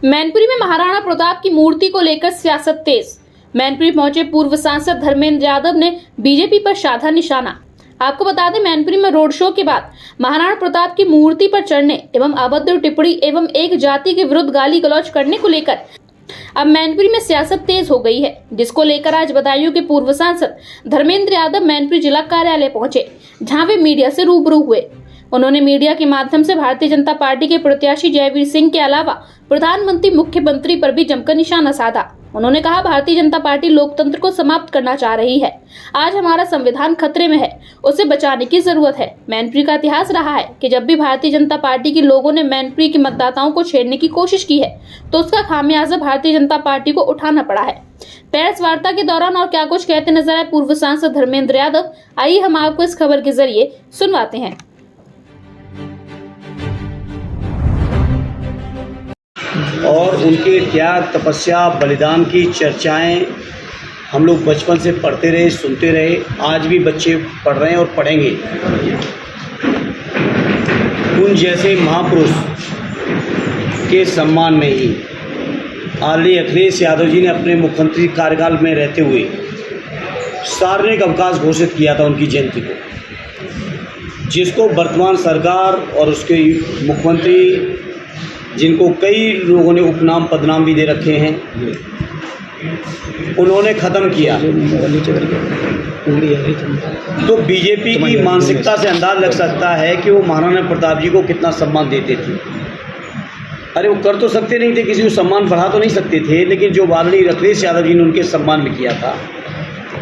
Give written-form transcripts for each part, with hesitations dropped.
मैनपुरी में महाराणा प्रताप की मूर्ति को लेकर सियासत तेज। मैनपुरी पहुंचे पूर्व सांसद धर्मेंद्र यादव ने बीजेपी पर साधा निशाना। आपको बता दें, मैनपुरी में रोड शो के बाद महाराणा प्रताप की मूर्ति पर चढ़ने एवं अभद्र टिप्पणी एवं एक जाति के विरुद्ध गाली गलौज करने को लेकर अब मैनपुरी में सियासत तेज हो गई है, जिसको लेकर आज बदायूं के पूर्व सांसद धर्मेंद्र यादव मैनपुरी जिला कार्यालय पहुंचे, जहां वे मीडिया से रूबरू हुए। उन्होंने मीडिया के माध्यम से भारतीय जनता पार्टी के प्रत्याशी जयवीर सिंह के अलावा प्रधानमंत्री मुख्यमंत्री पर भी जमकर निशाना साधा। उन्होंने कहा, भारतीय जनता पार्टी लोकतंत्र को समाप्त करना चाह रही है। आज हमारा संविधान खतरे में है, उसे बचाने की जरूरत है। मैनपुरी का इतिहास रहा है कि जब भी भारतीय जनता पार्टी के लोगों ने मैनपुरी के मतदाताओं को छेड़ने की कोशिश की है तो उसका खामियाजा भारतीय जनता पार्टी को उठाना पड़ा है। प्रेस वार्ता के दौरान और क्या कुछ कहते नजर आए पूर्व सांसद धर्मेंद्र यादव, आइए हम आपको इस खबर के जरिए सुनवाते हैं। और उनके त्याग, तपस्या, बलिदान की चर्चाएं हम लोग बचपन से पढ़ते रहे, सुनते रहे। आज भी बच्चे पढ़ रहे हैं और पढ़ेंगे। उन जैसे महापुरुष के सम्मान में ही आदरणीय अखिलेश यादव जी ने अपने मुख्यमंत्री कार्यकाल में रहते हुए सार्वजनिक अवकाश घोषित किया था उनकी जयंती को, जिसको वर्तमान सरकार और उसके मुख्यमंत्री, जिनको कई लोगों ने उपनाम पदनाम भी दे रखे हैं, उन्होंने ख़त्म किया। तो बीजेपी की मानसिकता से अंदाज लग सकता है कि वो महाराणा प्रताप जी को कितना सम्मान देते थे। अरे वो कर तो सकते नहीं थे, किसी को सम्मान बढ़ा तो नहीं सकते थे, लेकिन जो आदरणीय अखिलेश यादव जी ने उनके सम्मान में किया था,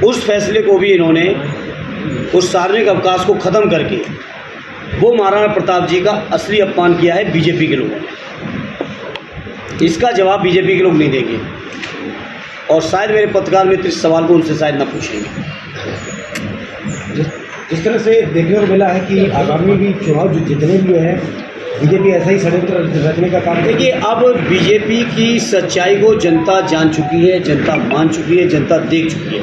उस फैसले को भी इन्होंने उस सार्वजनिक अवकाश को ख़त्म करके वो महाराणा प्रताप जी का असली अपमान किया है बीजेपी के लोगों ने। इसका जवाब बीजेपी के लोग नहीं देंगे और शायद मेरे पत्रकार मित्र इस सवाल को उनसे शायद न पूछेंगे। जिस तरह से देखने को मिला है कि आगामी भी चुनाव जो जितने भी हैं, बीजेपी ऐसा ही षड्यंत्र रचने का काम। देखिए, अब बीजेपी की सच्चाई को जनता जान चुकी है, जनता मान चुकी है, जनता देख चुकी है।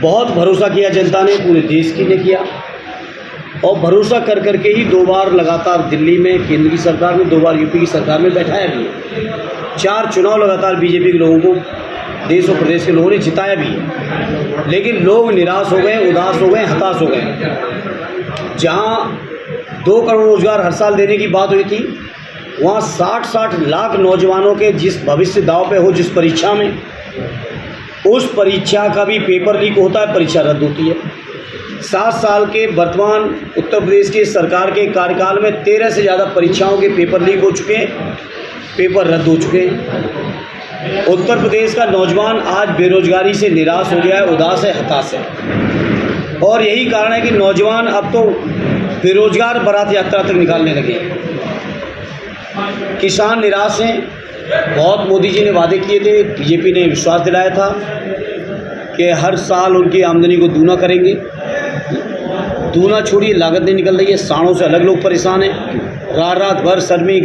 बहुत भरोसा किया जनता ने, पूरे देश की ने किया, और भरोसा कर करके ही 2 बार लगातार दिल्ली में केंद्र की सरकार में, 2 बार यूपी की सरकार में बैठाया भी है। 4 चुनाव लगातार बीजेपी के लोगों को, देश और प्रदेश के लोगों ने जिताया भी है। लेकिन लोग निराश हो गए, उदास हो गए, हताश हो गए। जहां 2 करोड़ रोजगार हर साल देने की बात हुई थी, वहां 60-60 लाख नौजवानों के जिस भविष्य दांव पे हो, जिस परीक्षा में, उस परीक्षा का भी पेपर लीक होता है, परीक्षा रद्द होती है। 7 साल के वर्तमान उत्तर प्रदेश की सरकार के कार्यकाल में 13 से ज़्यादा परीक्षाओं के पेपर लीक हो चुके हैं, पेपर रद्द हो चुके हैं। उत्तर प्रदेश का नौजवान आज बेरोजगारी से निराश हो गया है, उदास है, हताश है। और यही कारण है कि नौजवान अब तो बेरोजगार बारात यात्रा तक निकालने लगे। किसान निराश हैं। बहुत मोदी जी ने वादे किए थे, बीजेपी ने विश्वास दिलाया था कि हर साल उनकी आमदनी को दूना करेंगे। दूना छोड़िए, लागत नहीं निकल रही है। साड़ों से अलग लोग परेशान हैं। रात भर सर्दी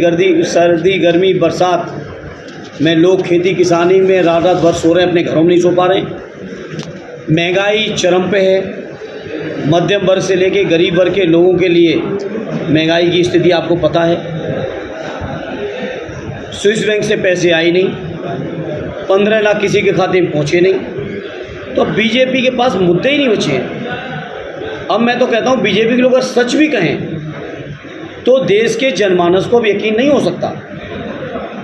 गर्मी बरसात में लोग खेती किसानी में रात भर सो रहे हैं, अपने घरों में नहीं सो पा रहे हैं। महंगाई चरम पे है। मध्यम वर्ग से लेके गरीब वर्ग के लोगों के लिए महंगाई की स्थिति आपको पता है। स्विस बैंक से पैसे आए नहीं, 15 लाख किसी के खाते में पहुँचे नहीं। तो बीजेपी के पास मुद्दे ही नहीं बचे हैं। अब मैं तो कहता हूँ, बीजेपी के लोग अगर सच भी कहें तो देश के जनमानस को अब यकीन नहीं हो सकता,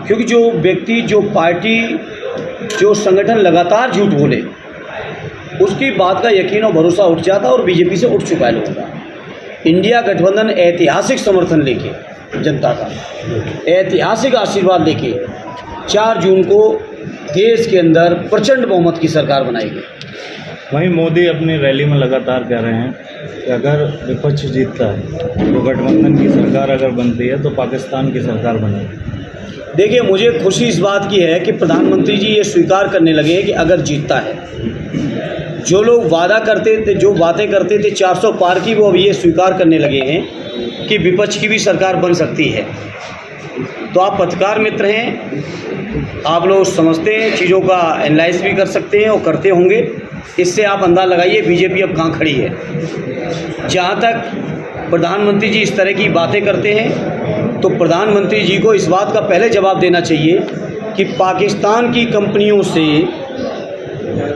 क्योंकि जो व्यक्ति, जो पार्टी, जो संगठन लगातार झूठ बोले, उसकी बात का यकीन और भरोसा उठ जाता और बीजेपी से उठ चुका है लोगों का। इंडिया गठबंधन ऐतिहासिक समर्थन लेके, जनता का ऐतिहासिक आशीर्वाद लेके 4 जून को देश के अंदर प्रचंड बहुमत की सरकार बनाएगी। वहीं मोदी अपनी रैली में लगातार कह रहे हैं कि अगर विपक्ष जीतता है तो गठबंधन की सरकार अगर बनती है तो पाकिस्तान की सरकार बनेगी। देखिए, मुझे खुशी इस बात की है कि प्रधानमंत्री जी ये स्वीकार करने लगे हैं कि अगर जीतता है, जो लोग वादा करते थे, जो बातें करते थे 400 पार की, वो अब ये स्वीकार करने लगे हैं कि विपक्ष की भी सरकार बन सकती है। तो आप पत्रकार मित्र हैं, आप लोग समझते हैं, चीज़ों का एनालाइज भी कर सकते हैं और करते होंगे। इससे आप अंदाज़ा लगाइए बीजेपी अब कहाँ खड़ी है। जहाँ तक प्रधानमंत्री जी इस तरह की बातें करते हैं तो प्रधानमंत्री जी को इस बात का पहले जवाब देना चाहिए कि पाकिस्तान की कंपनियों से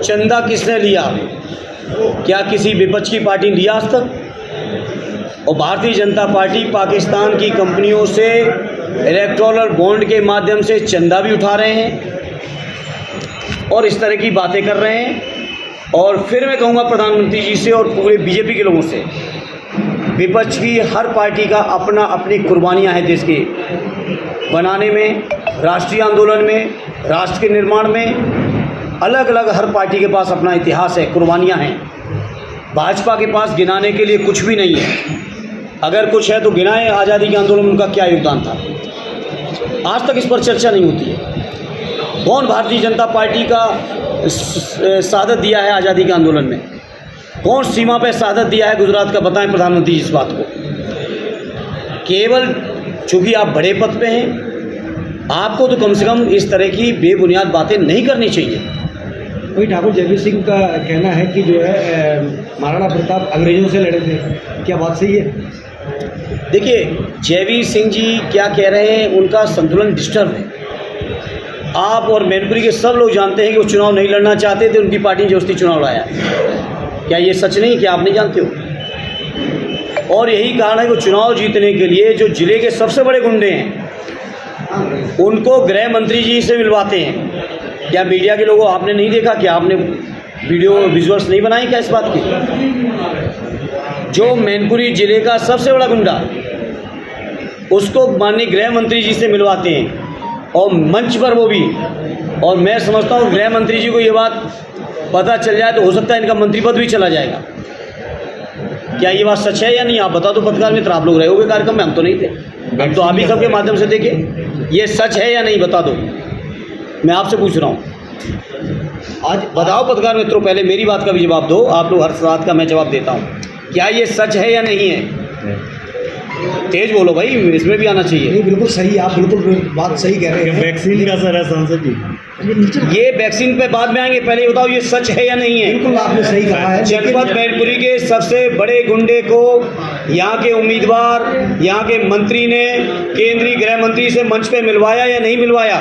चंदा किसने लिया? क्या किसी विपक्ष की पार्टी ने लिया आज तक? और भारतीय जनता पार्टी पाकिस्तान की कंपनियों से इलेक्टोरल बॉन्ड के माध्यम से चंदा भी उठा रहे हैं और इस तरह की बातें कर रहे हैं। और फिर मैं कहूँगा प्रधानमंत्री जी से और पूरे बीजेपी के लोगों से, विपक्ष की हर पार्टी का अपनी कुर्बानियाँ हैं देश के बनाने में, राष्ट्रीय आंदोलन में, राष्ट्र के निर्माण में। अलग अलग हर पार्टी के पास अपना इतिहास है, कुर्बानियाँ हैं। भाजपा के पास गिनाने के लिए कुछ भी नहीं है। अगर कुछ है तो गिनाएं, आज़ादी के आंदोलन में उनका क्या योगदान था। आज तक इस पर चर्चा नहीं होती है। कौन भारतीय जनता पार्टी का शहादत दिया है आज़ादी के आंदोलन में? कौन सीमा पर शहादत दिया है गुजरात का? बताएं प्रधानमंत्री जी इस बात को। केवल चूँकि आप बड़े पद पे हैं, आपको तो कम से कम इस तरह की बेबुनियाद बातें नहीं करनी चाहिए। वही ठाकुर जयवीर सिंह का कहना है कि जो है महाराणा प्रताप अंग्रेजों से लड़े थे, क्या बात सही है? देखिए, जयवीर सिंह जी क्या कह रहे हैं, उनका संतुलन डिस्टर्ब है। आप और मैनपुरी के सब लोग जानते हैं कि वो चुनाव नहीं लड़ना चाहते थे, उनकी पार्टी ने जबरदस्ती चुनाव लड़ाया। क्या ये सच नहीं? क्या आप नहीं जानते हो? और यही कारण है कि चुनाव जीतने के लिए जो जिले के सबसे बड़े गुंडे हैं उनको गृह मंत्री जी से मिलवाते हैं। क्या मीडिया के लोगों आपने नहीं देखा? क्या आपने वीडियो विजुअल्स नहीं बनाए क्या इस बात की? जो मैनपुरी जिले का सबसे बड़ा गुंडा, उसको माननीय गृह मंत्री जी से मिलवाते हैं और मंच पर वो भी। और मैं समझता हूँ गृह मंत्री जी को ये बात पता चल जाए तो हो सकता है इनका मंत्री पद भी चला जाएगा। क्या ये बात सच है या नहीं? आप बता दो पत्रकार मित्र, आप लोग रहे होगे कार्यक्रम में, हम तो नहीं थे। हम तो आप ही सबके माध्यम से देखे, ये सच है या नहीं बता दो, मैं आपसे पूछ रहा हूँ। आज बताओ पत्रकार मित्रों, पहले मेरी बात का भी जवाब दो। आप लोग हर बात का मैं जवाब देता हूँ। क्या ये सच है या नहीं है? तेज बोलो भाई, इसमें भी आना चाहिए। नहीं, बिल्कुल सही, आप बिल्कुल बात सही कह रहे हैं। वैक्सीन का सर है सांसद जी, ये वैक्सीन पे बाद में आएंगे, पहले ये बताओ ये सच है या नहीं है? बिल्कुल आपने सही कहा है। जनपद मैनपुरी के सबसे बड़े गुंडे को यहाँ के उम्मीदवार, यहाँ के मंत्री ने केंद्रीय गृह मंत्री से मंच पे मिलवाया या नहीं मिलवाया?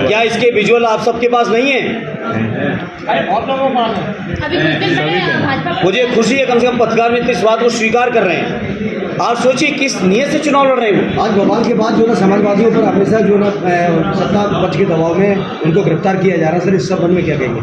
क्या इसके विजुअल आप सबके पास नहीं है? मुझे खुशी है कम से कम पत्रकार मित्र इस बात को स्वीकार कर रहे हैं। आप सोचिए किस नियत से चुनाव लड़ रहे हो। आज भोपाल के बाद जो ना समाजवादियों पर हमेशा जो ना सत्ता पक्ष के दबाव में उनको गिरफ्तार किया जा रहा है, सर इस संबंध में क्या कहेंगे?